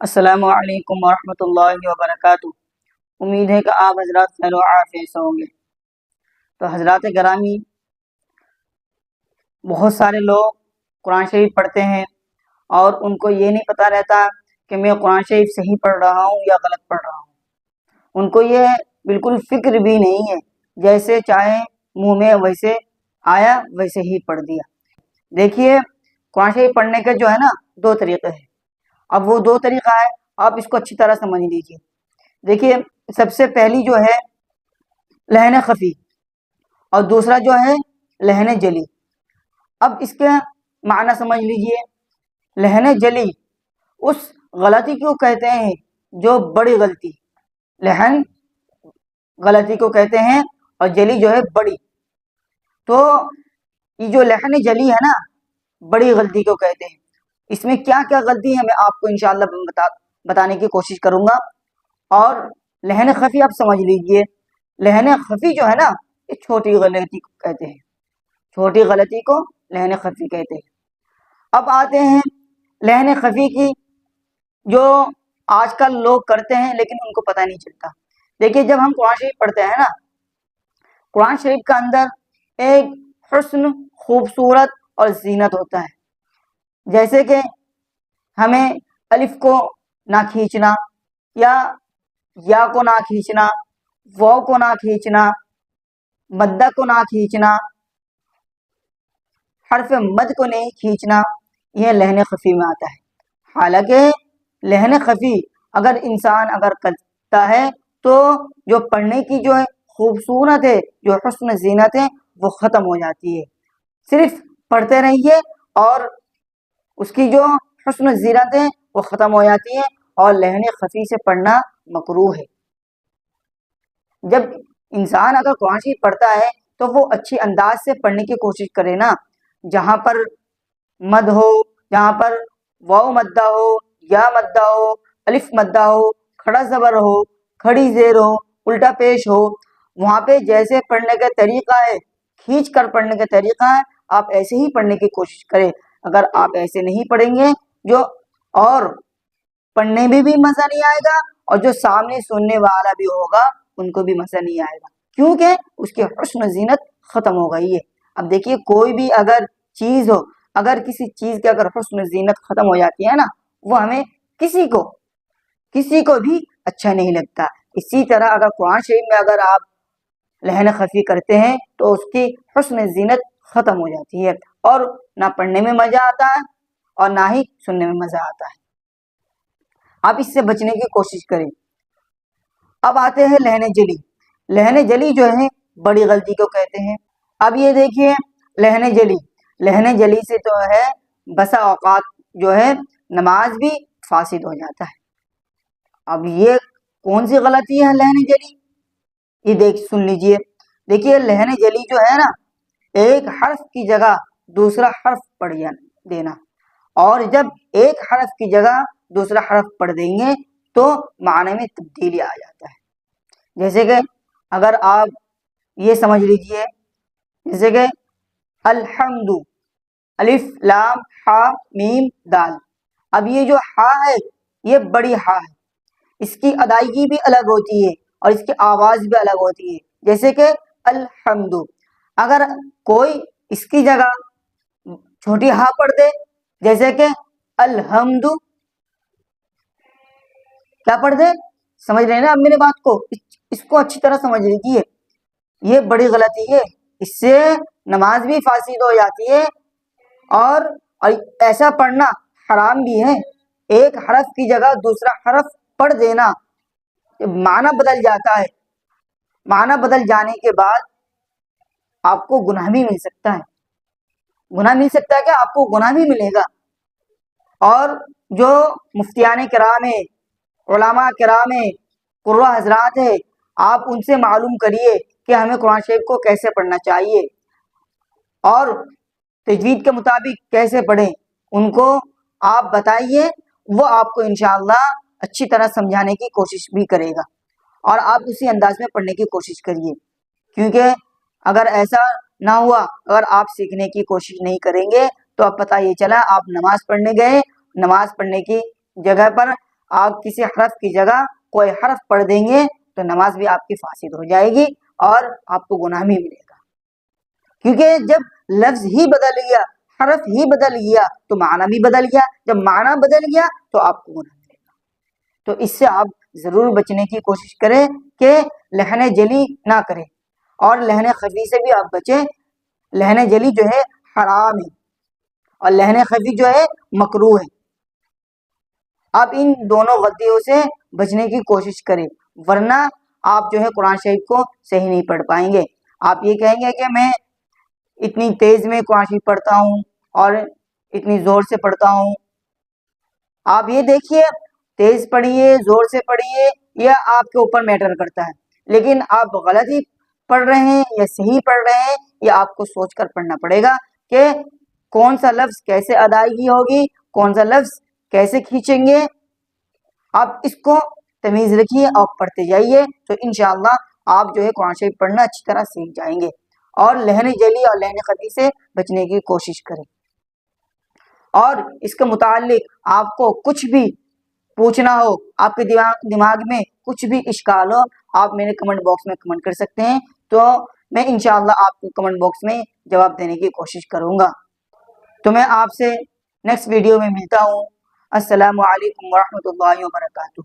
السلام علیکم ورحمۃ اللہ وبرکاتہ۔ امید ہے کہ آپ حضرات خیر و عافیت سے ہوں گے۔ تو حضرات گرامی، بہت سارے لوگ قرآن شریف پڑھتے ہیں اور ان کو یہ نہیں پتہ رہتا کہ میں قرآن شریف صحیح پڑھ رہا ہوں یا غلط پڑھ رہا ہوں۔ ان کو یہ بالکل فکر بھی نہیں ہے، جیسے چاہے منہ میں ویسے آیا ویسے ہی پڑھ دیا۔ دیکھیے، قرآن شریف پڑھنے کے جو ہے نا دو طریقے ہیں۔ اب وہ دو طریقہ ہے، آپ اس کو اچھی طرح سمجھ لیجیے۔ دیکھیے، سب سے پہلی جو ہے لہن خفی اور دوسرا جو ہے لہن جلی۔ اب اس کے معنی سمجھ لیجیے۔ لہن جلی اس غلطی کو کہتے ہیں جو بڑی غلطی، لہن غلطی کو کہتے ہیں اور جلی جو ہے بڑی۔ تو یہ جو لہن جلی ہے نا، بڑی غلطی کو کہتے ہیں۔ اس میں کیا کیا غلطی ہے میں آپ کو انشاءاللہ بتانے کی کوشش کروں گا۔ اور لہن خفی آپ سمجھ لیجئے۔ لہن خفی جو ہے نا، یہ چھوٹی غلطی کو کہتے ہیں، چھوٹی غلطی کو لہن خفی کہتے ہیں۔ اب آتے ہیں لہن خفی کی، جو آج کل لوگ کرتے ہیں لیکن ان کو پتہ نہیں چلتا۔ دیکھیے، جب ہم قرآن شریف پڑھتے ہیں نا، قرآن شریف کا اندر ایک حسن، خوبصورت اور زینت ہوتا ہے۔ جیسے کہ ہمیں الف کو نہ کھینچنا، یا کو نہ کھینچنا، واو کو نہ کھینچنا، مدہ کو نہ کھینچنا، حرف مد کو نہیں کھینچنا، یہ لہن خفی میں آتا ہے۔ حالانکہ لہن خفی اگر انسان کرتا ہے تو جو پڑھنے کی جو خوبصورت ہے، جو حسن زینت ہے، وہ ختم ہو جاتی ہے۔ صرف پڑھتے رہیے اور اس کی جو حسن زینت ہے وہ ختم ہو جاتی ہے، اور لہن خفی سے پڑھنا مکروہ ہے۔ جب انسان اگر قرآن شریف پڑھتا ہے تو وہ اچھی انداز سے پڑھنے کی کوشش کرے نا، جہاں پر مد ہو، جہاں پر واو مدہ ہو، یا مدہ ہو، الف مدہ ہو، کھڑا زبر ہو، کھڑی زیر ہو، الٹا پیش ہو، وہاں پہ جیسے پڑھنے کا طریقہ ہے، کھینچ کر پڑھنے کا طریقہ ہے، آپ ایسے ہی پڑھنے کی کوشش کریں۔ اگر آپ ایسے نہیں پڑھیں گے اور پڑھنے میں بھی مزہ نہیں آئے گا، اور جو سامنے سننے والا بھی ہوگا ان کو بھی مزہ نہیں آئے گا، کیونکہ اس کی حسن زینت ختم ہو گئی ہے۔ اب دیکھیے، کوئی بھی اگر چیز ہو، اگر کسی چیز کی اگر حسن زینت ختم ہو جاتی ہے نا، وہ ہمیں کسی کو بھی اچھا نہیں لگتا۔ اسی طرح اگر قرآن شریف میں اگر آپ لہن خفی کرتے ہیں تو اس کی حسن زینت ختم ہو جاتی ہے، اور نہ پڑھنے میں مزہ آتا ہے اور نہ ہی سننے میں مزہ آتا ہے۔ آپ اس سے بچنے کی کوشش کریں۔ اب آتے ہیں لہن جلی۔ لہن جلی جو ہے بڑی غلطی کو کہتے ہیں۔ اب یہ دیکھیے، لہن جلی سے تو ہے بسا اوقات جو ہے نماز بھی فاسد ہو جاتا ہے۔ اب یہ کون سی غلطی ہے لہن جلی؟ یہ سن لیجئے۔ دیکھیے، لہن جلی جو ہے نا، ایک حرف کی جگہ دوسرا حرف پڑھ دینا، اور جب ایک حرف کی جگہ دوسرا حرف پڑھ دیں گے تو معنی میں تبدیلی آ جاتا ہے۔ جیسے کہ اگر آپ یہ سمجھ لیجئے، جیسے کہ الحمد، الف لام ہا میم دال۔ اب یہ جو ہا ہے یہ بڑی ہا ہے، اس کی ادائیگی بھی الگ ہوتی ہے اور اس کی آواز بھی الگ ہوتی ہے۔ جیسے کہ الحمد، اگر کوئی اس کی جگہ چھوٹی ہا پڑھ دے، جیسے کہ الحمد، کیا پڑھ دے؟ سمجھ رہے ہیں نا اب میرے بات کو؟ اس کو اچھی طرح سمجھ لیجیے، یہ بڑی غلطی ہے، اس سے نماز بھی فاسد ہو جاتی ہے، اور ایسا پڑھنا حرام بھی ہے۔ ایک حرف کی جگہ دوسرا حرف پڑھ دینا، معنی بدل جاتا ہے، معنی بدل جانے کے بعد آپ کو گناہ بھی مل سکتا ہے۔ گناہ مل سکتا ہے کہ آپ کو گناہ بھی ملے گا۔ اور جو مفتیان کرام ہیں، علماء کرام ہیں، قراء حضرات ہیں، آپ ان سے معلوم کریے کہ ہمیں قرآن شریف کو کیسے پڑھنا چاہیے اور تجوید کے مطابق کیسے پڑھیں، ان کو آپ بتائیے، وہ آپ کو انشاءاللہ اچھی طرح سمجھانے کی کوشش بھی کرے گا، اور آپ اسی انداز میں پڑھنے کی کوشش کریے۔ کیونکہ اگر ایسا نہ ہوا، اگر آپ سیکھنے کی کوشش نہیں کریں گے تو اب پتہ یہ چلا آپ نماز پڑھنے گئے، نماز پڑھنے کی جگہ پر آپ کسی حرف کی جگہ کوئی حرف پڑھ دیں گے تو نماز بھی آپ کی فاسد ہو جائے گی اور آپ کو گناہ بھی ملے گا، کیونکہ جب لفظ ہی بدل گیا، حرف ہی بدل گیا تو معنی بھی بدل گیا، جب معنی بدل گیا تو آپ کو گناہ ملے گا۔ تو اس سے آپ ضرور بچنے کی کوشش کریں کہ لہن جلی نہ کریں، اور لہن خفی سے بھی آپ بچیں۔ لہن جلی جو ہے حرام ہے اور لہن خفی جو ہے مکروہ ہے۔ آپ ان دونوں غلطیوں سے بچنے کی کوشش کریں، ورنہ آپ جو ہے قرآن شریف کو صحیح نہیں پڑھ پائیں گے۔ آپ یہ کہیں گے کہ میں اتنی تیز میں قرآن شریف پڑھتا ہوں اور اتنی زور سے پڑھتا ہوں۔ آپ یہ دیکھیے، تیز پڑھیے، زور سے پڑھیے، یہ آپ کے اوپر میٹر کرتا ہے، لیکن آپ غلط ہی پڑھ رہے ہیں یا صحیح پڑھ رہے ہیں، یہ آپ کو سوچ کر پڑھنا پڑے گا کہ کون سا لفظ کیسے ادائیگی ہوگی، کون سا لفظ کیسے کھینچیں گے۔ آپ اس کو تمیز رکھیے اور پڑھتے جائیے، تو انشاءاللہ آپ جو ہے قرآن شریف پڑھنا اچھی طرح سیکھ جائیں گے، اور لہن جلی اور لہن خفی سے بچنے کی کوشش کریں۔ اور اس کے متعلق آپ کو کچھ بھی پوچھنا ہو، آپ کے دماغ میں کچھ بھی اشکال ہو، آپ میرے کمنٹ باکس میں کمنٹ کر سکتے ہیں، تو میں انشاءاللہ آپ کو کمنٹ باکس میں جواب دینے کی کوشش کروں گا۔ تو میں آپ سے نیکسٹ ویڈیو میں ملتا ہوں۔ السلام علیکم ورحمۃ اللہ وبرکاتہ۔